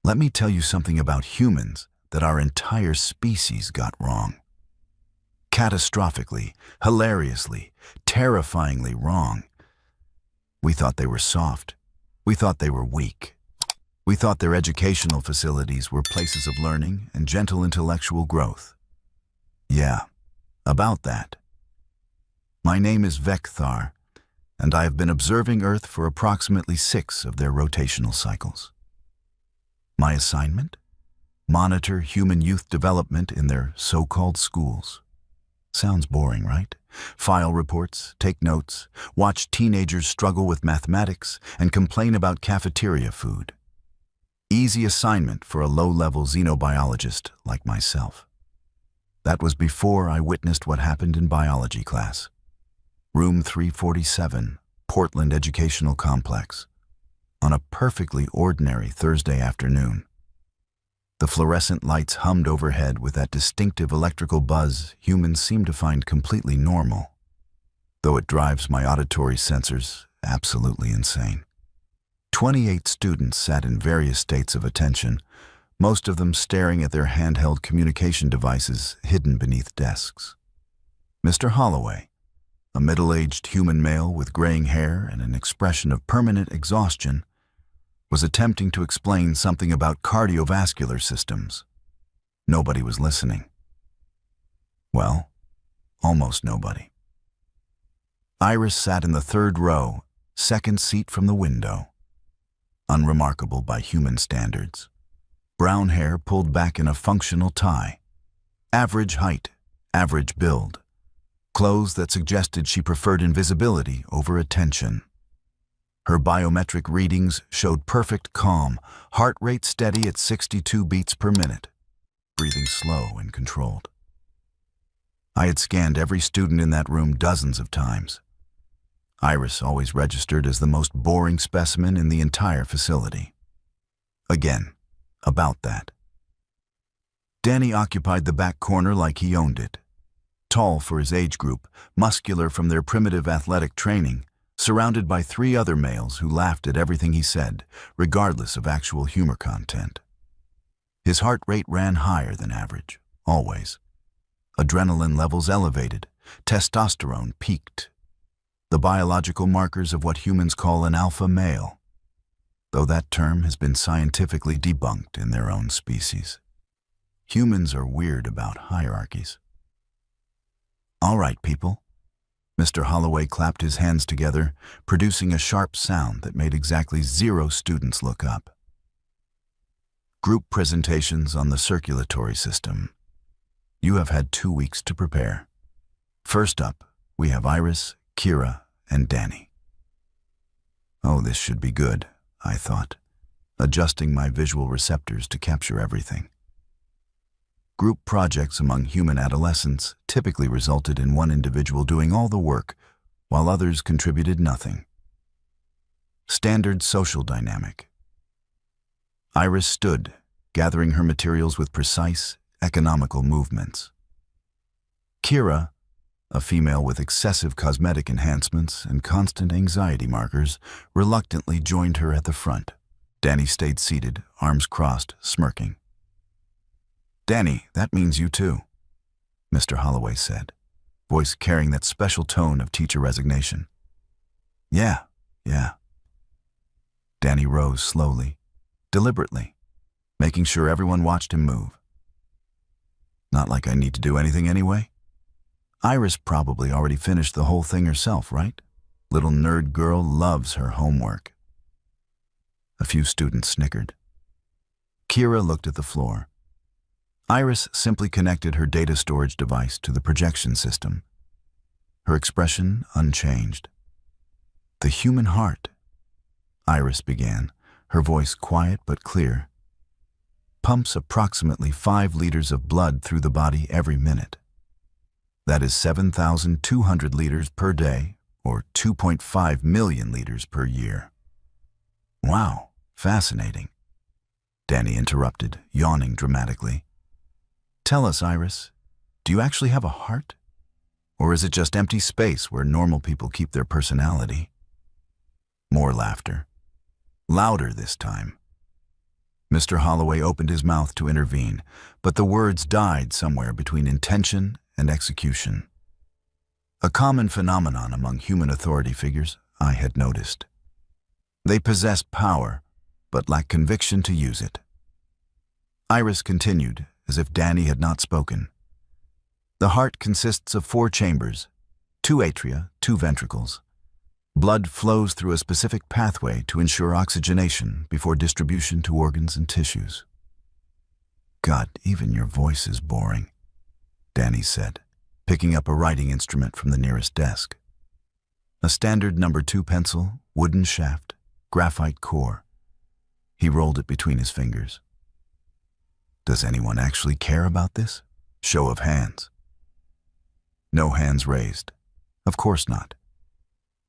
Let me tell you something about humans that our entire species got wrong. Catastrophically, hilariously, terrifyingly wrong. We thought they were soft. We thought they were weak. We thought their educational facilities were places of learning and gentle intellectual growth. Yeah, about that. My name is Vekthar, and I have been observing Earth for approximately 6 of their rotational cycles. My assignment? Monitor human youth development in their so-called schools. Sounds boring, right? File reports, take notes, watch teenagers struggle with mathematics, and complain about cafeteria food. Easy assignment for a low-level xenobiologist like myself. That was before I witnessed what happened in biology class. Room 347, Portland Educational Complex. On a perfectly ordinary Thursday afternoon. The fluorescent lights hummed overhead with that distinctive electrical buzz humans seem to find completely normal, though it drives my auditory sensors absolutely insane. 28 students sat in various states of attention, most of them staring at their handheld communication devices hidden beneath desks. Mr. Holloway, a middle-aged human male with graying hair and an expression of permanent exhaustion, was attempting to explain something about cardiovascular systems. Nobody was listening. Well, almost nobody. Iris sat in the 3rd row, 2nd seat from the window. Unremarkable by human standards. Brown hair pulled back in a functional tie. Average height, average build. Clothes that suggested she preferred invisibility over attention. Her biometric readings showed perfect calm, heart rate steady at 62 beats per minute, breathing slow and controlled. I had scanned every student in that room dozens of times. Iris always registered as the most boring specimen in the entire facility. Again, about that. Danny occupied the back corner like he owned it. Tall for his age group, muscular from their primitive athletic training, surrounded by 3 other males who laughed at everything he said, regardless of actual humor content. His heart rate ran higher than average, always. Adrenaline levels elevated, testosterone peaked. The biological markers of what humans call an alpha male, though that term has been scientifically debunked in their own species. Humans are weird about hierarchies. All right, people. Mr. Holloway clapped his hands together, producing a sharp sound that made exactly 0 students look up. Group presentations on the circulatory system. You have had 2 weeks to prepare. First up, we have Iris, Kira, and Danny. Oh, this should be good, I thought, adjusting my visual receptors to capture everything. Group projects among human adolescents typically resulted in one individual doing all the work, while others contributed nothing. Standard social dynamic. Iris stood, gathering her materials with precise, economical movements. Kira, a female with excessive cosmetic enhancements and constant anxiety markers, reluctantly joined her at the front. Danny stayed seated, arms crossed, smirking. "Danny, that means you too," Mr. Holloway said, voice carrying that special tone of teacher resignation. Yeah. Danny rose slowly, deliberately, making sure everyone watched him move. Not like I need to do anything anyway. Iris probably already finished the whole thing herself, right? Little nerd girl loves her homework. A few students snickered. Kira looked at the floor. Iris simply connected her data storage device to the projection system. Her expression unchanged. "The human heart," Iris began, her voice quiet but clear, "pumps approximately 5 liters of blood through the body every minute. That is 7,200 liters per day, or 2.5 million liters per year." "Wow, fascinating," Danny interrupted, yawning dramatically. "Tell us, Iris, do you actually have a heart? Or is it just empty space where normal people keep their personality?" More laughter. Louder this time. Mr. Holloway opened his mouth to intervene, but the words died somewhere between intention and execution. A common phenomenon among human authority figures I had noticed. They possess power, but lack conviction to use it. Iris continued, as if Danny had not spoken. The heart consists of 4 chambers, 2 atria, 2 ventricles. Blood flows through a specific pathway to ensure oxygenation before distribution to organs and tissues. God, even your voice is boring, Danny said, picking up a writing instrument from the nearest desk. A standard No. 2 pencil, wooden shaft, graphite core. He rolled it between his fingers. Does anyone actually care about this? Show of hands. No hands raised. Of course not.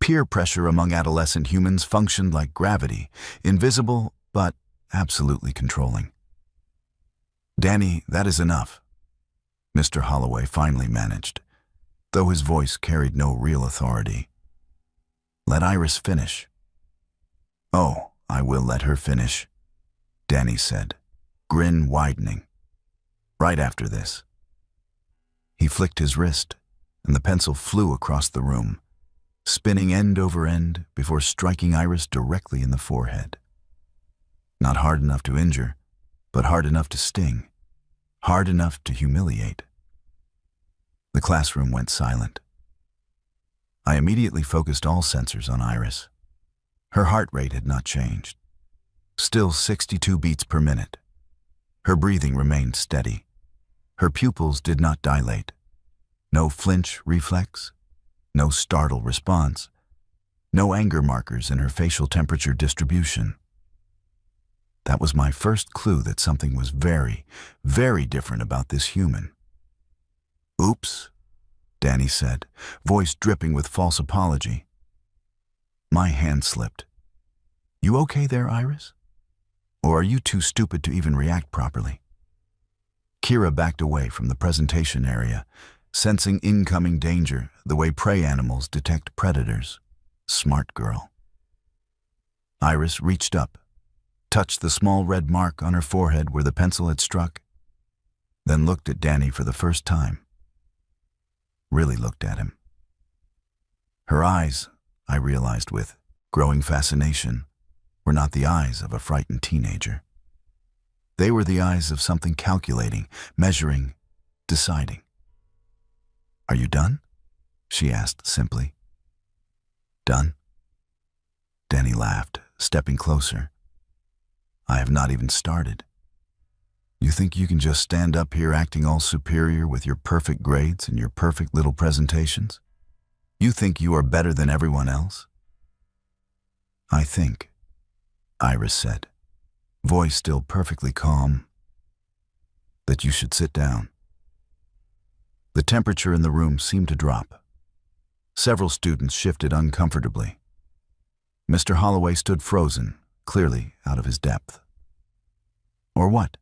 Peer pressure among adolescent humans functioned like gravity, invisible but absolutely controlling. Danny, that is enough, Mr. Holloway finally managed, though his voice carried no real authority. Let Iris finish. Oh, I will let her finish, Danny said, grin widening. Right after this. He flicked his wrist, and the pencil flew across the room, spinning end over end before striking Iris directly in the forehead. Not hard enough to injure, but hard enough to sting, hard enough to humiliate. The classroom went silent. I immediately focused all sensors on Iris. Her heart rate had not changed. Still 62 beats per minute. Her breathing remained steady. Her pupils did not dilate. No flinch reflex, no startle response, no anger markers in her facial temperature distribution. That was my first clue that something was very, very different about this human. Oops, Danny said, voice dripping with false apology. My hand slipped. You okay there, Iris? Or are you too stupid to even react properly? Kira backed away from the presentation area, sensing incoming danger the way prey animals detect predators. Smart girl. Iris reached up, touched the small red mark on her forehead where the pencil had struck, then looked at Danny for the first time. Really looked at him. Her eyes, I realized with growing fascination, were not the eyes of a frightened teenager. They were the eyes of something calculating, measuring, deciding. Are you done? She asked simply. Done? Danny laughed, stepping closer. I have not even started. You think you can just stand up here acting all superior with your perfect grades and your perfect little presentations? You think you are better than everyone else? I think, Iris said, voice still perfectly calm, that you should sit down. The temperature in the room seemed to drop. Several students shifted uncomfortably. Mr. Holloway stood frozen, clearly out of his depth. Or what?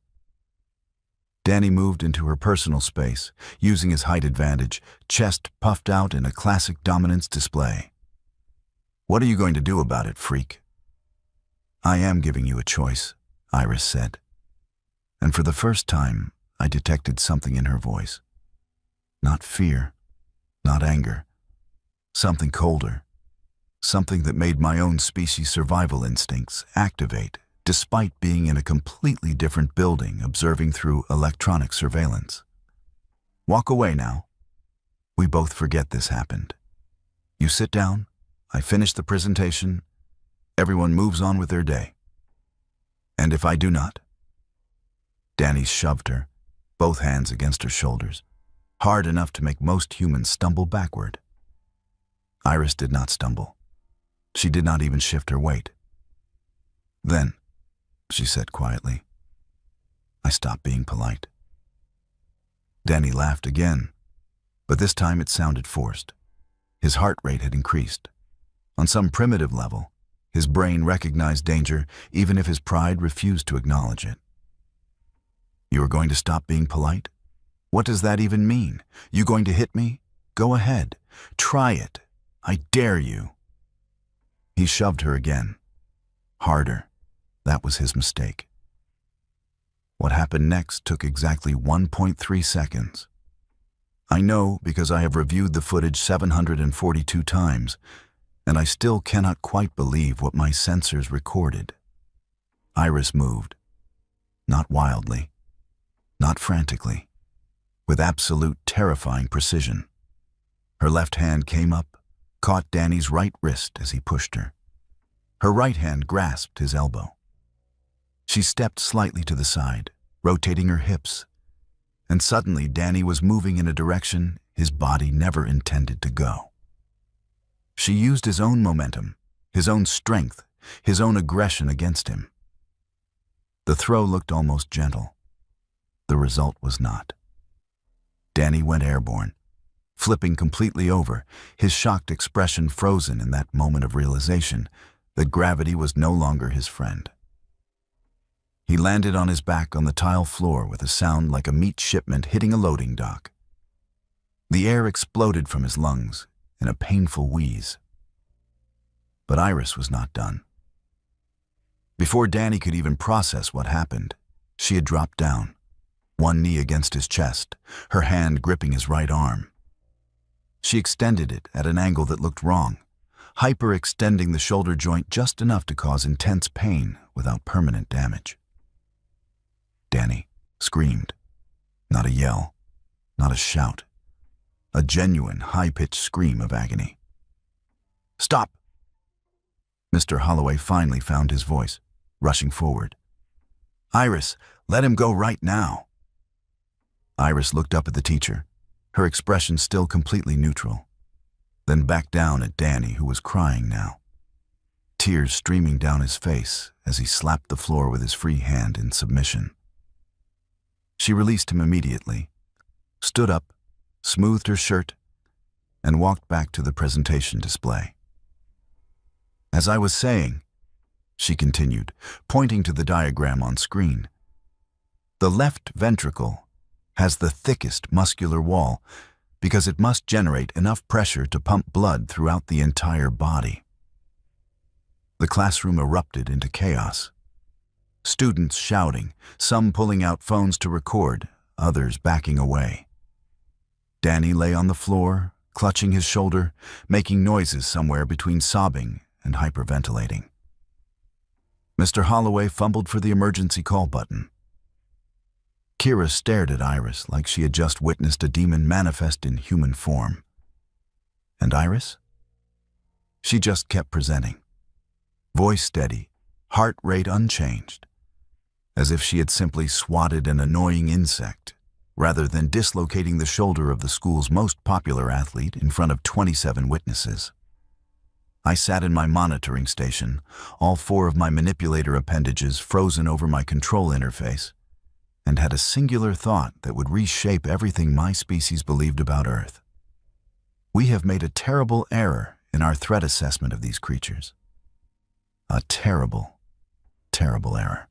Danny moved into her personal space, using his height advantage, chest puffed out in a classic dominance display. What are you going to do about it, freak? I am giving you a choice, Iris said. And for the first time, I detected something in her voice. Not fear, not anger. Something colder. Something that made my own species' survival instincts activate, despite being in a completely different building observing through electronic surveillance. Walk away now. We both forget this happened. You sit down, I finish the presentation, everyone moves on with their day. And if I do not? Danny shoved her, both hands against her shoulders, hard enough to make most humans stumble backward. Iris did not stumble. She did not even shift her weight. Then, she said quietly, I stopped being polite. Danny laughed again, but this time it sounded forced. His heart rate had increased. On some primitive level, his brain recognized danger even if his pride refused to acknowledge it. You are going to stop being polite? What does that even mean? You going to hit me? Go ahead. Try it. I dare you. He shoved her again. Harder. That was his mistake. What happened next took exactly 1.3 seconds. I know because I have reviewed the footage 742 times, and I still cannot quite believe what my sensors recorded. Iris moved. Not wildly, not frantically, with absolute terrifying precision. Her left hand came up, caught Danny's right wrist as he pushed her. Her right hand grasped his elbow. She stepped slightly to the side, rotating her hips, and suddenly Danny was moving in a direction his body never intended to go. She used his own momentum, his own strength, his own aggression against him. The throw looked almost gentle. The result was not. Danny went airborne, flipping completely over, his shocked expression frozen in that moment of realization that gravity was no longer his friend. He landed on his back on the tile floor with a sound like a meat shipment hitting a loading dock. The air exploded from his lungs in a painful wheeze. But Iris was not done. Before Danny could even process what happened, she had dropped down, one knee against his chest, her hand gripping his right arm. She extended it at an angle that looked wrong, hyperextending the shoulder joint just enough to cause intense pain without permanent damage. Danny screamed. Not a yell, not a shout. A genuine, high-pitched scream of agony. "Stop!" Mr. Holloway finally found his voice, rushing forward. "Iris, let him go right now." Iris looked up at the teacher, her expression still completely neutral, then back down at Danny, who was crying now, tears streaming down his face as he slapped the floor with his free hand in submission. She released him immediately, stood up, smoothed her shirt, and walked back to the presentation display. "As I was saying," she continued, pointing to the diagram on screen, "the left ventricle has the thickest muscular wall because it must generate enough pressure to pump blood throughout the entire body." The classroom erupted into chaos. Students shouting, some pulling out phones to record, others backing away. Danny lay on the floor, clutching his shoulder, making noises somewhere between sobbing and hyperventilating. Mr. Holloway fumbled for the emergency call button. Kira stared at Iris like she had just witnessed a demon manifest in human form. And Iris? She just kept presenting. Voice steady, heart rate unchanged, as if she had simply swatted an annoying insect, rather than dislocating the shoulder of the school's most popular athlete in front of 27 witnesses. I sat in my monitoring station, all 4 of my manipulator appendages frozen over my control interface, and had a singular thought that would reshape everything my species believed about Earth. We have made a terrible error in our threat assessment of these creatures. A terrible, terrible error.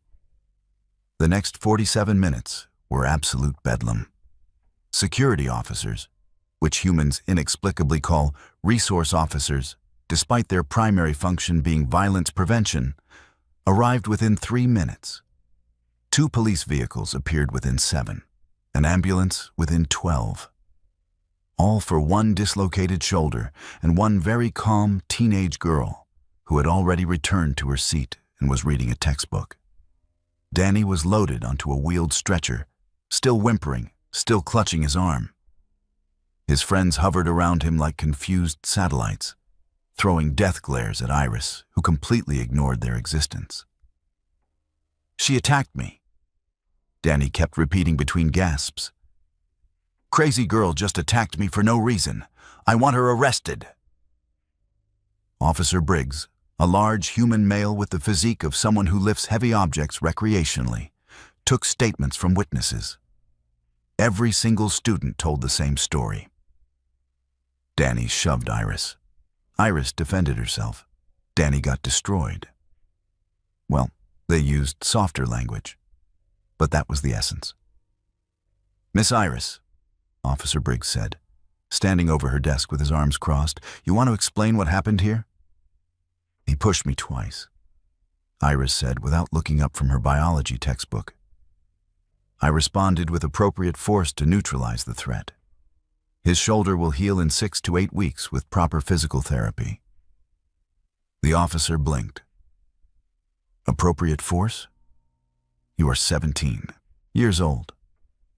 The next 47 minutes were absolute bedlam. Security officers, which humans inexplicably call resource officers, despite their primary function being violence prevention, arrived within 3 minutes. 2 police vehicles appeared within 7, an ambulance within 12. All for one dislocated shoulder and one very calm teenage girl who had already returned to her seat and was reading a textbook. Danny was loaded onto a wheeled stretcher, still whimpering, still clutching his arm. His friends hovered around him like confused satellites, throwing death glares at Iris, who completely ignored their existence. "She attacked me," Danny kept repeating between gasps. "Crazy girl just attacked me for no reason. I want her arrested." Officer Briggs, a large human male with the physique of someone who lifts heavy objects recreationally, took statements from witnesses. Every single student told the same story. Danny shoved Iris. Iris defended herself. Danny got destroyed. Well, they used softer language, but that was the essence. "Miss Iris," Officer Briggs said, standing over her desk with his arms crossed, "you want to explain what happened here?" "He pushed me twice," Iris said without looking up from her biology textbook. I responded with appropriate force to neutralize the threat. His shoulder will heal in 6 to 8 weeks with proper physical therapy. The officer blinked. Appropriate force? You are 17 years old.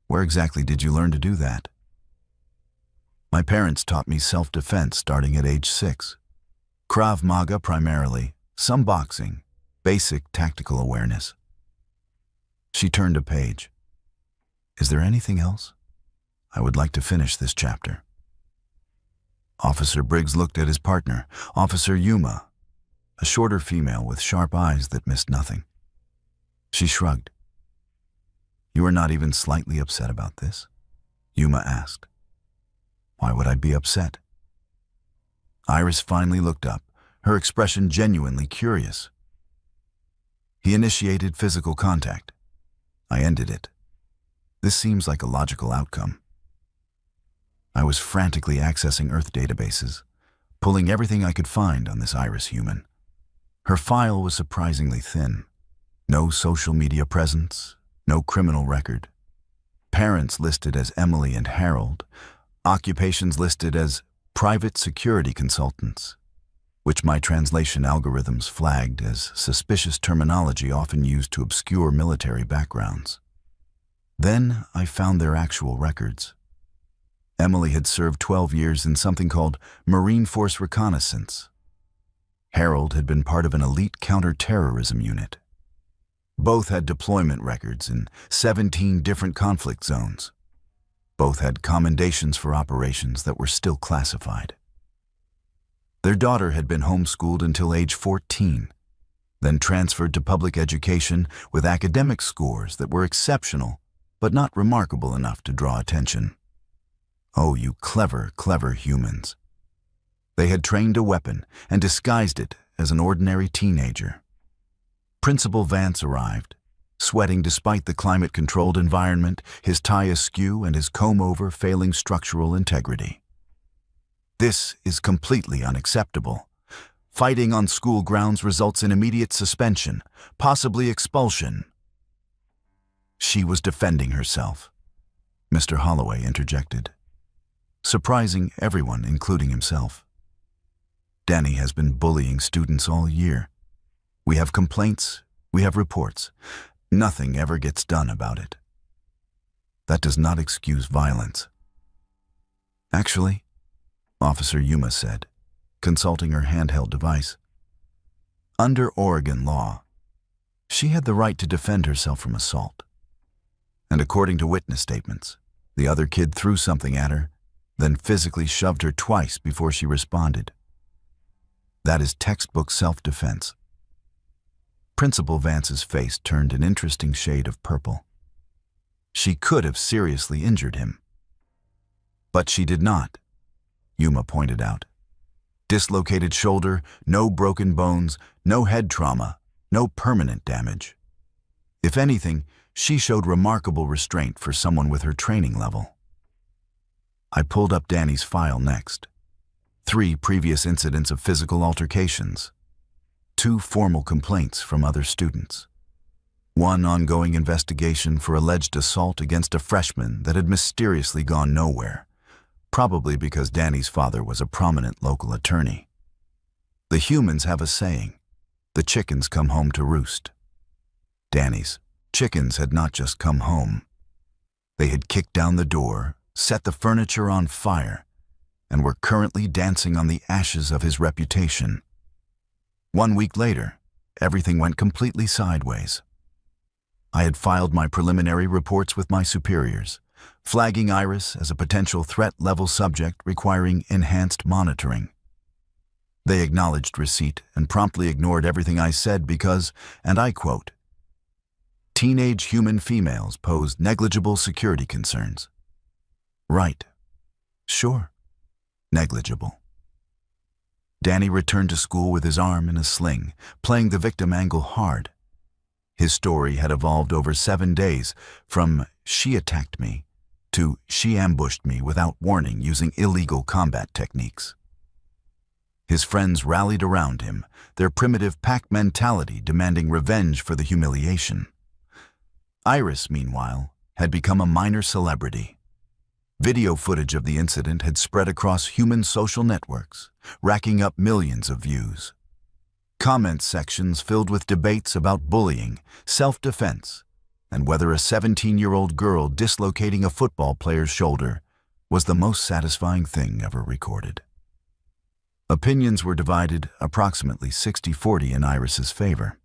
Where exactly did you learn to do that? My parents taught me self-defense starting at age 6. Krav Maga primarily, some boxing, basic tactical awareness. She turned a page. Is there anything else? I would like to finish this chapter. Officer Briggs looked at his partner, Officer Yuma, a shorter female with sharp eyes that missed nothing. She shrugged. You are not even slightly upset about this? Yuma asked. Why would I be upset? Iris finally looked up, her expression genuinely curious. He initiated physical contact. I ended it. This seems like a logical outcome. I was frantically accessing Earth databases, pulling everything I could find on this Iris human. Her file was surprisingly thin. No social media presence, no criminal record. Parents listed as Emily and Harold, occupations listed as private security consultants, which my translation algorithms flagged as suspicious terminology often used to obscure military backgrounds. Then I found their actual records. Emily had served 12 years in something called Marine Force Reconnaissance. Harold had been part of an elite counter-terrorism unit. Both had deployment records in 17 different conflict zones. Both had commendations for operations that were still classified. Their daughter had been homeschooled until age 14, then transferred to public education with academic scores that were exceptional, but not remarkable enough to draw attention. Oh, you clever, clever humans. They had trained a weapon and disguised it as an ordinary teenager. Principal Vance arrived, sweating despite the climate-controlled environment, his tie askew and his comb-over failing structural integrity. This is completely unacceptable. Fighting on school grounds results in immediate suspension, possibly expulsion. She was defending herself. Mr. Holloway interjected, surprising everyone, including himself. Danny has been bullying students all year. We have complaints, we have reports. Nothing ever gets done about it. That does not excuse violence. Actually, Officer Yuma said, consulting her handheld device, under Oregon law, she had the right to defend herself from assault. And according to witness statements, the other kid threw something at her, then physically shoved her twice before she responded. That is textbook self-defense. Principal Vance's face turned an interesting shade of purple. She could have seriously injured him. But she did not, Yuma pointed out. Dislocated shoulder, no broken bones, no head trauma, no permanent damage. If anything, she showed remarkable restraint for someone with her training level. I pulled up Danny's file next. 3 previous incidents of physical altercations. 2 formal complaints from other students. 1 ongoing investigation for alleged assault against a freshman that had mysteriously gone nowhere, probably because Danny's father was a prominent local attorney. The humans have a saying, the chickens come home to roost. Danny's chickens had not just come home. They had kicked down the door, set the furniture on fire, and were currently dancing on the ashes of his reputation. 1 week later, everything went completely sideways. I had filed my preliminary reports with my superiors, flagging Iris as a potential threat-level subject requiring enhanced monitoring. They acknowledged receipt and promptly ignored everything I said because, and I quote, teenage human females pose negligible security concerns. Right. Sure. Negligible. Danny returned to school with his arm in a sling, playing the victim angle hard. His story had evolved over 7 days, from "she attacked me" to "she ambushed me without warning using illegal combat techniques." His friends rallied around him, their primitive pack mentality demanding revenge for the humiliation. Iris, meanwhile, had become a minor celebrity. Video footage of the incident had spread across human social networks, racking up millions of views. Comment sections filled with debates about bullying, self-defense, and whether a 17-year-old girl dislocating a football player's shoulder was the most satisfying thing ever recorded. Opinions were divided approximately 60-40 in Iris's favor.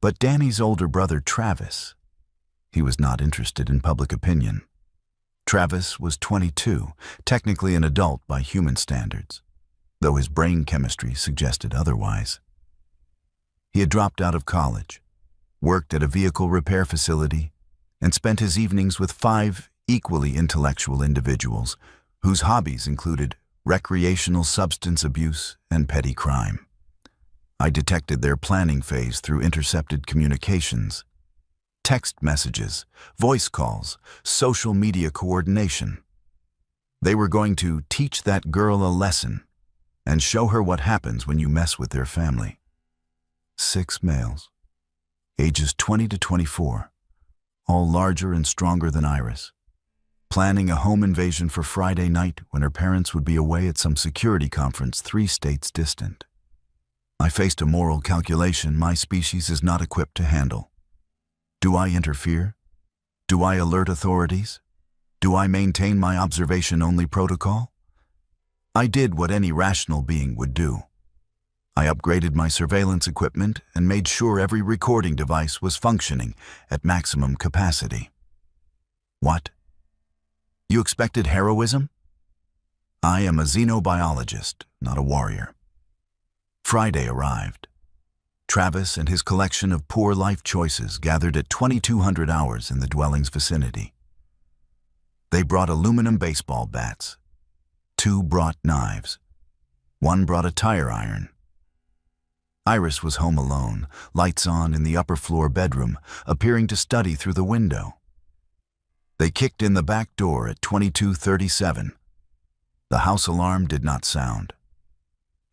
But Danny's older brother, Travis, he was not interested in public opinion. Travis was 22, technically an adult by human standards, though his brain chemistry suggested otherwise. He had dropped out of college, worked at a vehicle repair facility, and spent his evenings with 5 equally intellectual individuals whose hobbies included recreational substance abuse and petty crime. I detected their planning phase through intercepted communications, text messages, voice calls, social media coordination. They were going to teach that girl a lesson and show her what happens when you mess with their family. 6 males, ages 20 to 24, all larger and stronger than Iris, planning a home invasion for Friday night when her parents would be away at some security conference 3 states distant. I faced a moral calculation my species is not equipped to handle. Do I interfere? Do I alert authorities? Do I maintain my observation-only protocol? I did what any rational being would do. I upgraded my surveillance equipment and made sure every recording device was functioning at maximum capacity. What? You expected heroism? I am a xenobiologist, not a warrior. Friday arrived. Travis and his collection of poor life choices gathered at 2200 hours in the dwelling's vicinity. They brought aluminum baseball bats. 2 brought knives. 1 brought a tire iron. Iris was home alone, lights on in the upper floor bedroom, appearing to study through the window. They kicked in the back door at 22:37. The house alarm did not sound.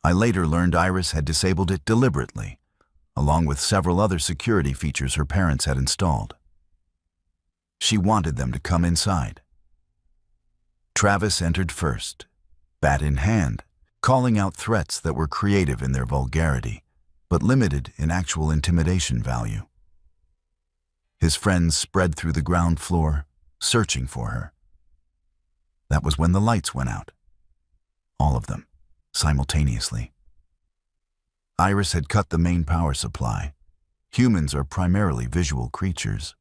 I later learned Iris had disabled it deliberately, along with several other security features her parents had installed. She wanted them to come inside. Travis entered first, bat in hand, calling out threats that were creative in their vulgarity, but limited in actual intimidation value. His friends spread through the ground floor, searching for her. That was when the lights went out. All of them, simultaneously. Iris had cut the main power supply. Humans are primarily visual creatures.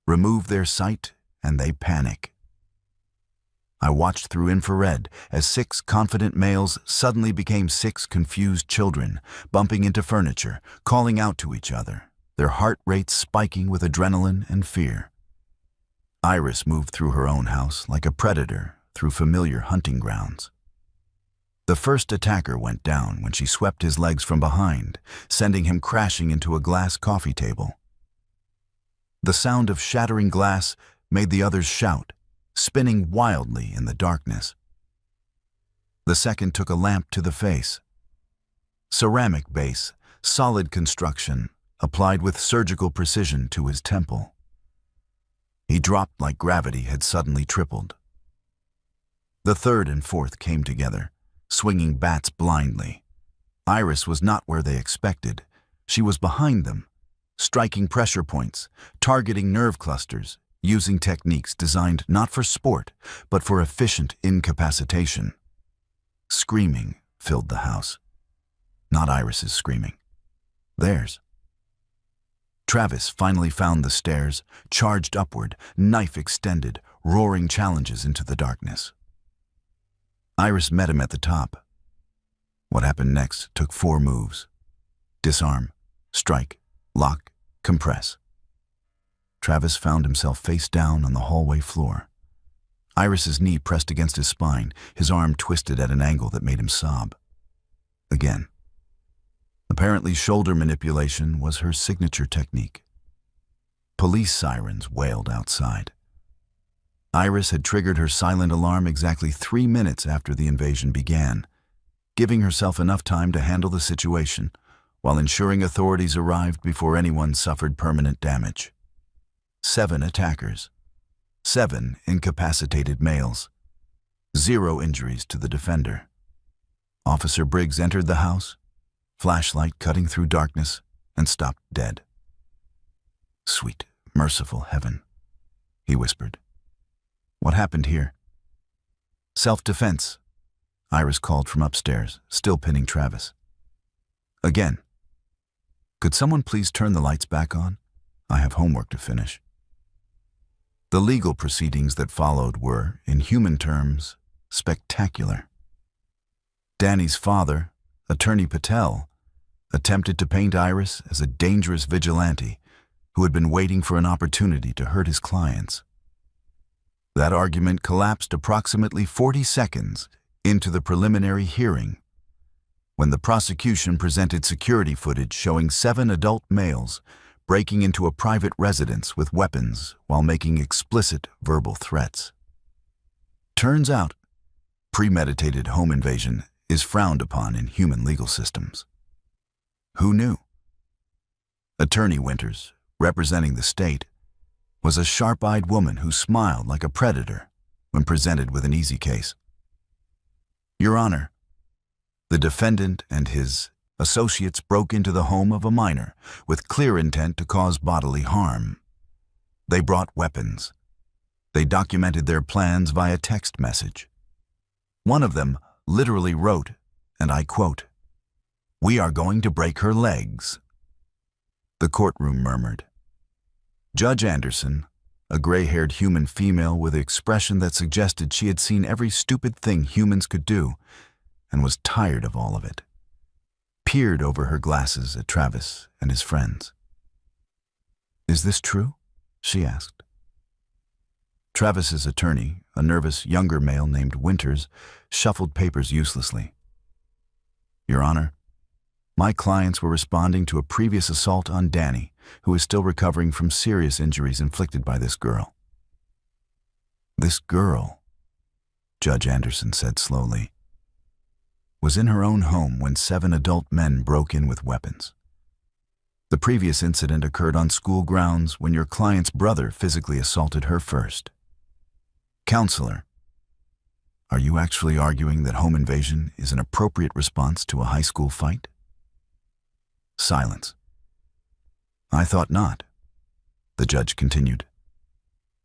Remove their sight, and they panic. I watched through infrared as 6 confident males suddenly became 6 confused children, bumping into furniture, calling out to each other, their heart rates spiking with adrenaline and fear. Iris moved through her own house like a predator through familiar hunting grounds. The first attacker went down when she swept his legs from behind, sending him crashing into a glass coffee table. The sound of shattering glass made the others shout, spinning wildly in the darkness. The second took a lamp to the face. Ceramic base, solid construction, applied with surgical precision to his temple. He dropped like gravity had suddenly tripled. The third and fourth came together, swinging bats blindly. Iris was not where they expected. She was behind them, striking pressure points, targeting nerve clusters, using techniques designed not for sport, but for efficient incapacitation. Screaming filled the house. Not Iris's screaming. Theirs. Travis finally found the stairs, charged upward, knife extended, roaring challenges into the darkness. Iris met him at the top. What happened next took 4 moves. Disarm, strike, lock, compress. Travis found himself face down on the hallway floor. Iris's knee pressed against his spine, his arm twisted at an angle that made him sob. Again. Apparently, shoulder manipulation was her signature technique. Police sirens wailed outside. Iris had triggered her silent alarm exactly 3 minutes after the invasion began, giving herself enough time to handle the situation while ensuring authorities arrived before anyone suffered permanent damage. 7 attackers, 7 incapacitated males, 0 injuries to the defender. Officer Briggs entered the house, flashlight cutting through darkness, and stopped dead. "Sweet, merciful heaven," he whispered. "What happened here?" "Self-defense," Iris called from upstairs, still pinning Travis. "Again. Could someone please turn the lights back on? I have homework to finish." The legal proceedings that followed were, in human terms, spectacular. Danny's father, Attorney Patel, attempted to paint Iris as a dangerous vigilante who had been waiting for an opportunity to hurt his clients. That argument collapsed approximately 40 seconds into the preliminary hearing, when the prosecution presented security footage showing 7 adult males breaking into a private residence with weapons while making explicit verbal threats. Turns out, premeditated home invasion is frowned upon in human legal systems. Who knew? Attorney Winters, representing the state, was a sharp-eyed woman who smiled like a predator when presented with an easy case. "Your Honor, the defendant and his associates broke into the home of a minor with clear intent to cause bodily harm. They brought weapons. They documented their plans via text message. One of them literally wrote, and I quote, 'We are going to break her legs.'" The courtroom murmured. Judge Anderson, a gray-haired human female with an expression that suggested she had seen every stupid thing humans could do and was tired of all of it, peered over her glasses at Travis and his friends. "Is this true?" she asked. Travis's attorney, a nervous younger male named Winters, shuffled papers uselessly. "Your Honor, my clients were responding to a previous assault on Danny, who is still recovering from serious injuries inflicted by this girl." "This girl," Judge Anderson said slowly, "was in her own home when 7 adult men broke in with weapons. The previous incident occurred on school grounds when your client's brother physically assaulted her first. Counselor, are you actually arguing that home invasion is an appropriate response to a high school fight?" Silence. "I thought not," the judge continued.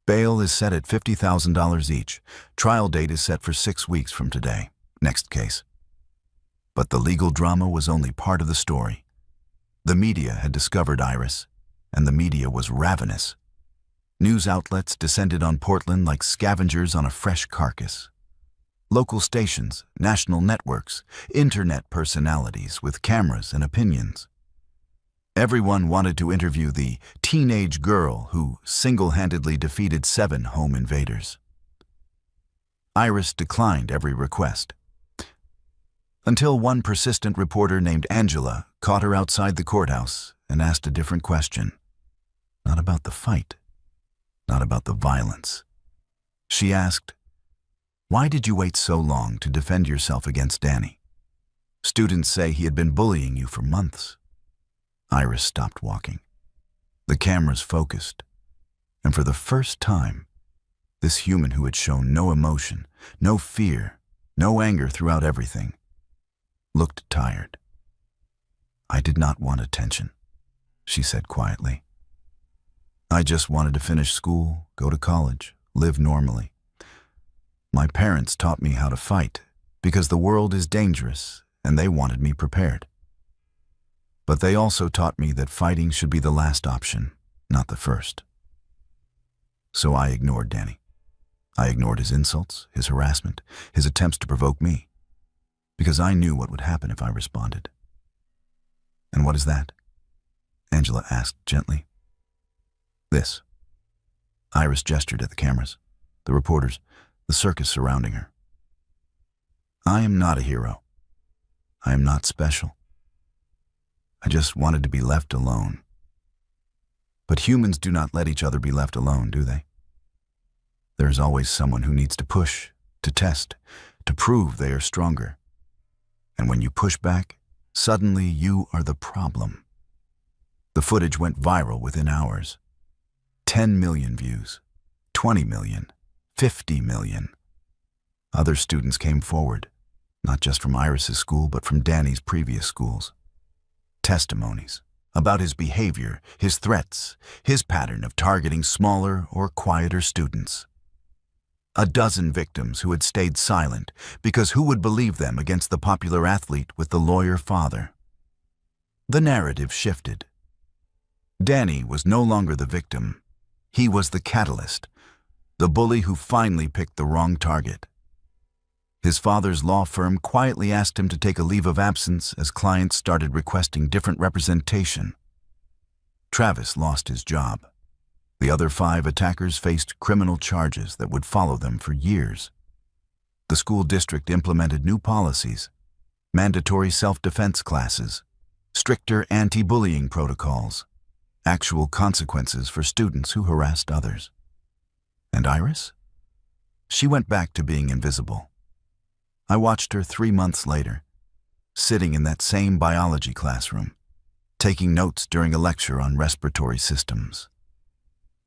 "Bail is set at $50,000 each. Trial date is set for 6 weeks from today. Next case." But the legal drama was only part of the story. The media had discovered Iris, and the media was ravenous. News outlets descended on Portland like scavengers on a fresh carcass. Local stations, national networks, internet personalities with cameras and opinions. Everyone wanted to interview the teenage girl who single-handedly defeated 7 home invaders. Iris declined every request, until one persistent reporter named Angela caught her outside the courthouse and asked a different question. Not about the fight, not about the violence. She asked, "Why did you wait so long to defend yourself against Danny? Students say he had been bullying you for months." Iris stopped walking. The cameras focused, and for the first time, this human who had shown no emotion, no fear, no anger throughout everything, looked tired. "I did not want attention," she said quietly. "I just wanted to finish school, go to college, live normally. My parents taught me how to fight because the world is dangerous and they wanted me prepared. But they also taught me that fighting should be the last option, not the first. So I ignored Danny. I ignored his insults, his harassment, his attempts to provoke me, because I knew what would happen if I responded." "And what is that?" Angela asked gently. "This." Iris gestured at the cameras, the reporters, the circus surrounding her. "I am not a hero. I am not special. I just wanted to be left alone. But humans do not let each other be left alone, do they? There is always someone who needs to push, to test, to prove they are stronger. And when you push back, suddenly you are the problem." The footage went viral within hours. 10 million views, 20 million, 50 million. Other students came forward, not just from Iris's school, but from Danny's previous schools. Testimonies about his behavior, his threats, his pattern of targeting smaller or quieter students. A dozen victims who had stayed silent because who would believe them against the popular athlete with the lawyer father? The narrative shifted. Danny was no longer the victim. He was the catalyst, the bully who finally picked the wrong target. His father's law firm quietly asked him to take a leave of absence as clients started requesting different representation. Travis lost his job. The other 5 attackers faced criminal charges that would follow them for years. The school district implemented new policies, mandatory self-defense classes, stricter anti-bullying protocols, actual consequences for students who harassed others. And Iris? She went back to being invisible. I watched her 3 months later, sitting in that same biology classroom, taking notes during a lecture on respiratory systems.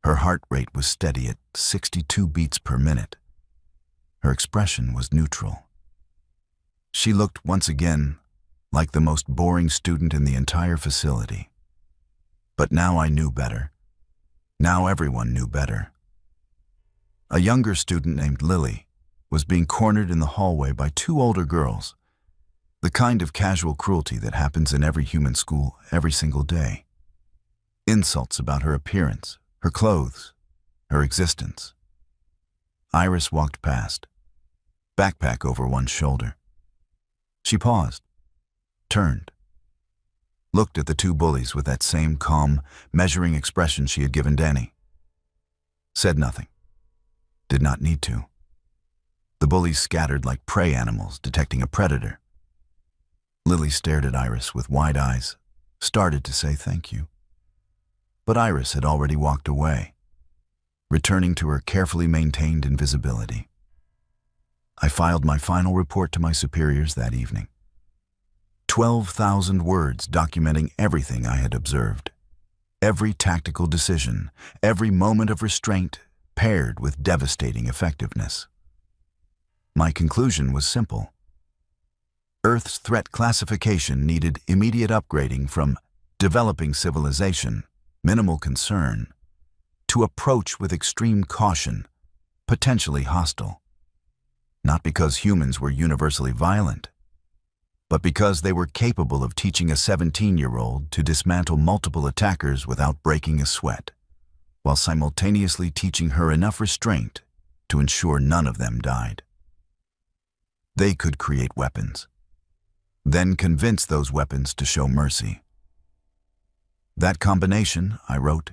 Her heart rate was steady at 62 beats per minute. Her expression was neutral. She looked once again like the most boring student in the entire facility. But now I knew better. Now everyone knew better. A younger student named Lily was being cornered in the hallway by 2 older girls, the kind of casual cruelty that happens in every human school every single day. Insults about her appearance, her clothes, her existence. Iris walked past, backpack over one shoulder. She paused, turned, looked at the 2 bullies with that same calm, measuring expression she had given Danny. Said nothing. Did not need to. The bullies scattered like prey animals detecting a predator. Lily stared at Iris with wide eyes, started to say thank you. But Iris had already walked away, returning to her carefully maintained invisibility. I filed my final report to my superiors that evening. 12,000 words documenting everything I had observed. Every tactical decision, every moment of restraint, paired with devastating effectiveness. My conclusion was simple. Earth's threat classification needed immediate upgrading from developing civilization, minimal concern, to approach with extreme caution, potentially hostile. Not because humans were universally violent, but because they were capable of teaching a 17-year-old to dismantle multiple attackers without breaking a sweat, while simultaneously teaching her enough restraint to ensure none of them died. They could create weapons, then convince those weapons to show mercy. That combination, I wrote,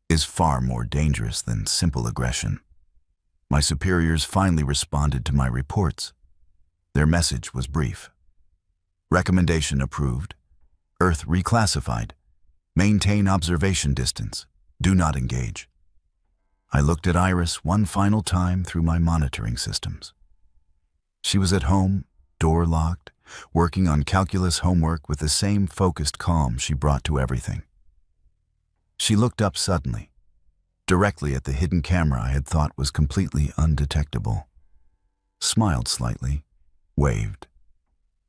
is far more dangerous than simple aggression. My superiors finally responded to my reports. Their message was brief. Recommendation approved. Earth reclassified. Maintain observation distance. Do not engage. I looked at Iris one final time through my monitoring systems. She was at home, door locked, working on calculus homework with the same focused calm she brought to everything. She looked up suddenly, directly at the hidden camera I had thought was completely undetectable, smiled slightly, waved,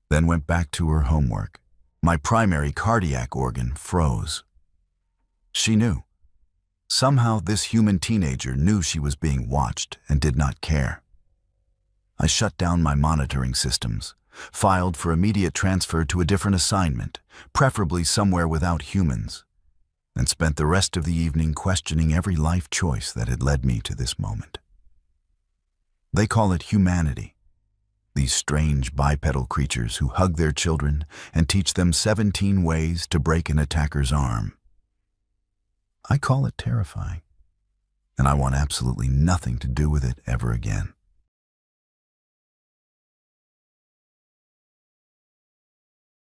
then went back to her homework. My primary cardiac organ froze. She knew. Somehow this human teenager knew she was being watched and did not care. I shut down my monitoring systems, filed for immediate transfer to a different assignment, preferably somewhere without humans, and spent the rest of the evening questioning every life choice that had led me to this moment. They call it humanity, these strange bipedal creatures who hug their children and teach them 17 ways to break an attacker's arm. I call it terrifying, and I want absolutely nothing to do with it ever again.